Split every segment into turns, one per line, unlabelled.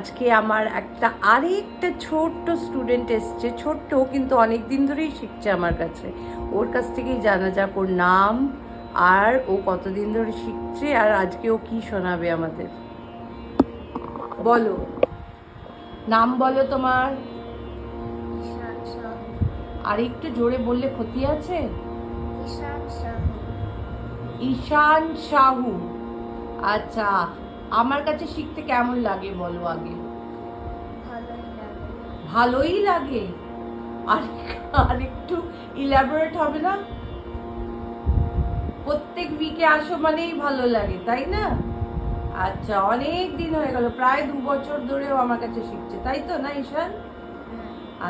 আজকে আমার একটা আরেকটা ছোট্ট স্টুডেন্ট এসছে, ছোট্ট কিন্তু অনেক দিন ধরেই শিখছে আমার কাছে। ওর কাছ থেকেই জানা যাক ওর নাম আর ও কতদিন ধরে শিখছে আর আজকে ও কি শোনাবে আমাদের। বলো, নাম বলো তোমার। আর একটু জোরে বললে ক্ষতি আছে। ঈশান সাহু। আচ্ছা, আমার কাছে শিখতে কেমন লাগে বলো আগে। ভালোই লাগে। আর একটু ইলাবোরেট হবে না? প্রত্যেক উইকে আসো মানেই ভালো লাগে, তাই না? আচ্ছা, অনেক দিন হয়ে গেল, প্রায় 2 বছর ধরেও আমার কাছে শিখছে, তাই তো না ঈশান?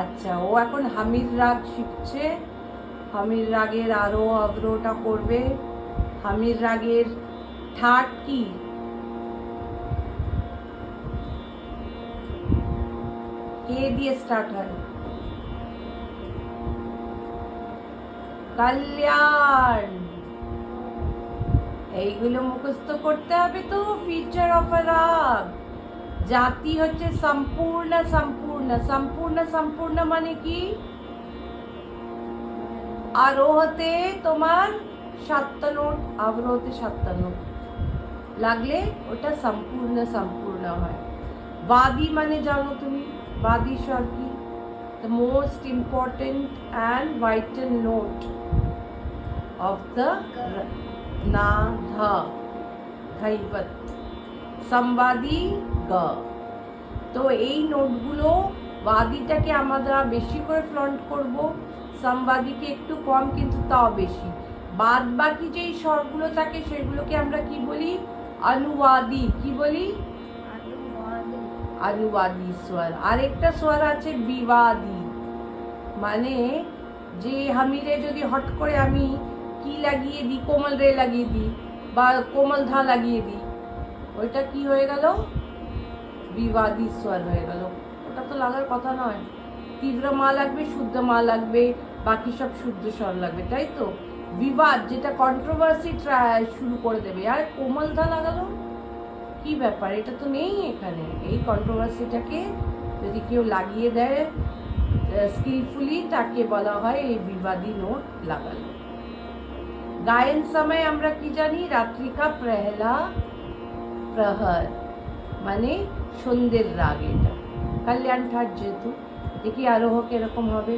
আচ্ছা, ও এখন হামির রাগ শিখছে। হামির রাগের আরো অবরোহটা করবে। হামির রাগের ঠাট কি? কে দিয়ে স্টার্ট হয়? কল্যাণ। এইগুলো মুখস্থ করতে হবে তো। ফিচার অফ আ রাগ। জাতি হচ্ছে সম্পূর্ণ সম্পূর্ণ। সম্পূর্ণ সম্পূর্ণ মানে কি? আরোহতে তোমার 7টা নোট, অবরোহতে 7টা নোট লাগলে ওটা সম্পূর্ণ সম্পূর্ণ হয়। বাদি মানে জানো তুমি? বাদি স্বর কি? The most important and vital note of the na dha dhaivat samvadi ga। তো এই নোটগুলো, বাদিটাকে আমরা বেশি করে ফ্লন্ট করব, সামবাদিকে একটু কম, কিন্তু তাও বেশি। বাদ বাকি যেই স্বরগুলো থাকে সেগুলোকে আমরা কি বলি? অনুবাদী। কি বলি? অনুবাদী স্বর। আরেকটা স্বর আছে বিবাদী, মানে যে হামিরে যদি হট করে আমি কি লাগিয়ে দিই, কোমল রে লাগিয়ে দিই বা কোমল ধা লাগিয়ে দিই, ওইটা কি হয়ে গেল? বিবাদী স্বর হয়ে গেল। ওটা তো লাগার কথা নয়। তীব্র মা লাগবে, শুদ্ধ মা লাগবে, বাকি সব শুদ্ধ স্বর লাগবে, তাই তো? বিবাদ যেটা কন্ট্রোভার্সি শুরু করে দেবে। আর কোমল ধা লাগালো কি ব্যাপার? এটা তো নেই এখানে। এই কন্ট্রোভার্সিটাকে যদি কেউ লাগিয়ে দেয় স্কিলফুলি, তাকে বলা হয় এই বিবাদী নোট লাগালো। গায়ন সময় আমরা কি জানি? রাত্রিকা প্রহলা প্রহর মানে সন্ধ্যের রাগ। এটা কল্যাণ ঠাট যেহেতু। দেখি আরোহ কিরকম হবে।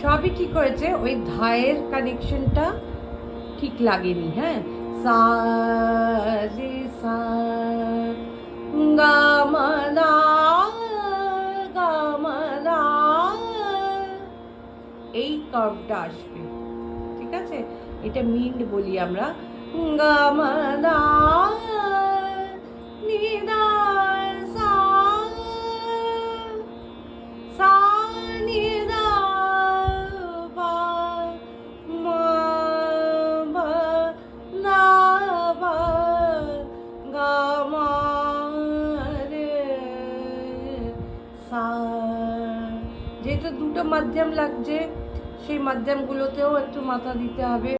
সবই ঠিক হয়েছে, ওই ধায়ের কানেকশনটা ঠিক লাগেনি। হ্যাঁ, সা রে সা গা মা না গা মা না, এই কার্ভটা আসবে, ঠিক আছে? এটা মিন্ড বলি আমরা। গা মা না নি দা সা সা নি দা বা মা বা না বা গা মা রে সা। যেহেতু দুটো মাধ্যম লাগছে, সেই মাধ্যমগুলোতেও একটু মাথা দিতে হবে।